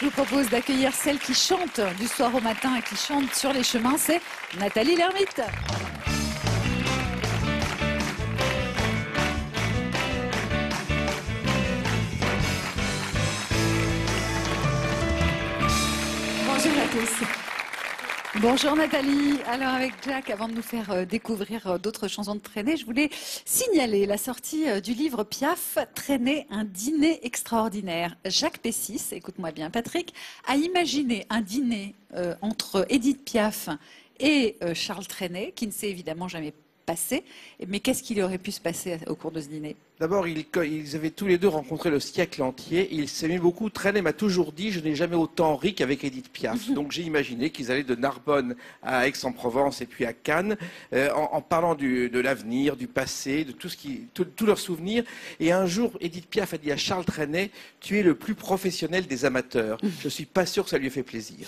Je vous propose d'accueillir celle qui chante du soir au matin et qui chante sur les chemins, c'est Nathalie Lermite. Bonjour à tous. Bonjour Nathalie. Alors avec Jacques, avant de nous faire découvrir d'autres chansons de Trenet, je voulais signaler la sortie du livre Piaf, Trenet, un dîner extraordinaire. Jacques Pessis, écoute-moi bien Patrick, a imaginé un dîner entre Édith Piaf et Charles Trenet, qui ne s'est évidemment jamais passé. Mais qu'est-ce qu'il aurait pu se passer au cours de ce dîner? D'abord, ils avaient tous les deux rencontré le siècle entier. Ils s'aimaient beaucoup. Trenet m'a toujours dit « Je n'ai jamais autant ri qu'avec Édith Piaf ». Donc j'ai imaginé qu'ils allaient de Narbonne à Aix-en-Provence et puis à Cannes, en parlant de l'avenir, du passé, de tous leurs souvenirs. Et un jour, Édith Piaf a dit à Charles Trenet « Tu es le plus professionnel des amateurs ». Je ne suis pas sûr que ça lui ait fait plaisir.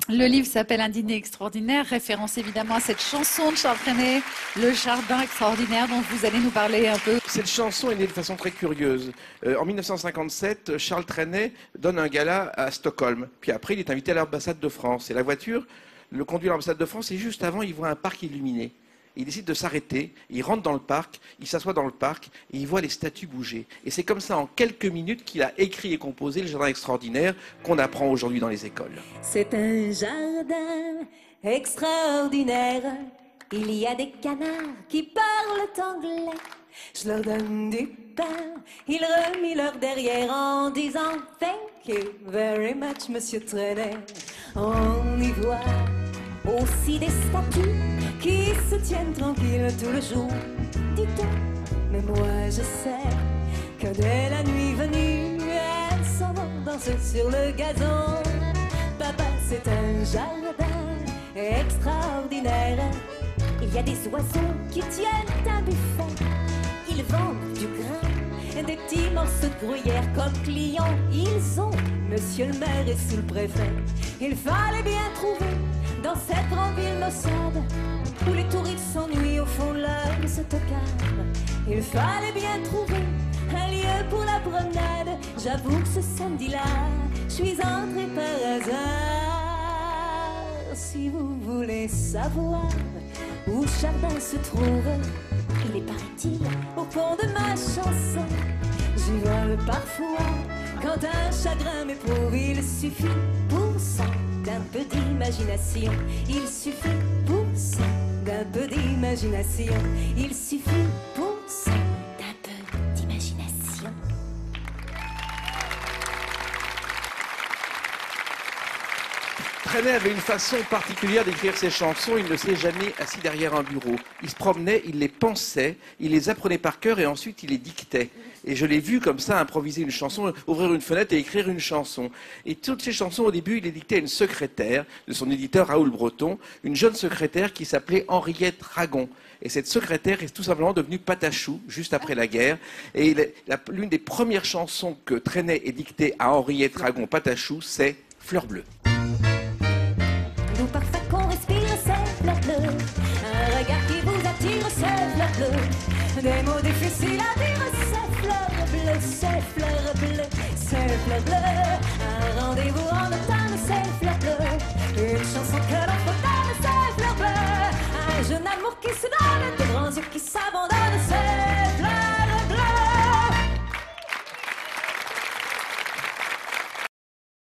Le livre s'appelle Un dîner extraordinaire, référence évidemment à cette chanson de Charles Trenet, Le jardin extraordinaire, dont vous allez nous parler un peu. Cette chanson est née de façon très curieuse. En 1957, Charles Trenet donne un gala à Stockholm. Puis après, il est invité à l'ambassade de France. Et la voiture le conduit à l'ambassade de France et juste avant, il voit un parc illuminé. Il décide de s'arrêter, il rentre dans le parc, il s'assoit dans le parc et il voit les statues bouger. Et c'est comme ça, en quelques minutes, qu'il a écrit et composé Le jardin extraordinaire qu'on apprend aujourd'hui dans les écoles. C'est un jardin extraordinaire. Il y a des canards qui parlent anglais. Je leur donne du pain, ils remient leur derrière en disant Thank you very much, Monsieur Trenet. On y voit aussi des statues qui se tiennent tranquilles tout le jour. Dites-donc, mais moi je sais que dès la nuit venue, elles s'en vont danser sur le gazon. Papa, c'est un jardin extraordinaire. Il y a des oiseaux qui tiennent un buffet. Ils vendent du grain, des petits morceaux de gruyère comme clients. Ils ont Monsieur le maire et sous-le-préfet. Il fallait bien trouver dans cette grande ville maussade où les touristes s'ennuient au fond de leur autocar. Il fallait bien trouver un lieu pour la promenade. J'avoue que ce samedi-là, je suis entrée par hasard. Si vous voulez savoir où Chardin se trouve, il est, paraît-il, au fond de ma chanson. J'y vole parfois quand un chagrin m'éprouve. Il suffit pour ça d'un peu d'imagination. Il suffit pour ça d'un peu d'imagination. Il suffit pour ça d'un peu d'imagination. Trenet avait une façon particulière d'écrire ses chansons. Il ne s'est jamais assis derrière un bureau. Il se promenait, il les pensait, il les apprenait par cœur et ensuite il les dictait. Et je l'ai vu comme ça improviser une chanson, ouvrir une fenêtre et écrire une chanson. Et toutes ces chansons, au début, il les dictait à une secrétaire de son éditeur Raoul Breton, une jeune secrétaire qui s'appelait Henriette Ragon. Et cette secrétaire est tout simplement devenue Patachou, juste après la guerre. Et l'une des premières chansons que Trenet ait dictée à Henriette Ragon Patachou, c'est Fleur bleue. D'où parfait qu'on respire, c'est fleur bleue. Un regard qui vous attire, c'est fleur bleue. Des mots difficiles à dire, c'est fleur bleue, c'est fleur bleue, c'est fleur bleue. Un rendez-vous en automne, c'est fleur bleue. Une chanson que l'on fredonne, c'est fleur bleue. Un jeune amour qui se donne, de grands yeux qui s'abandonnent.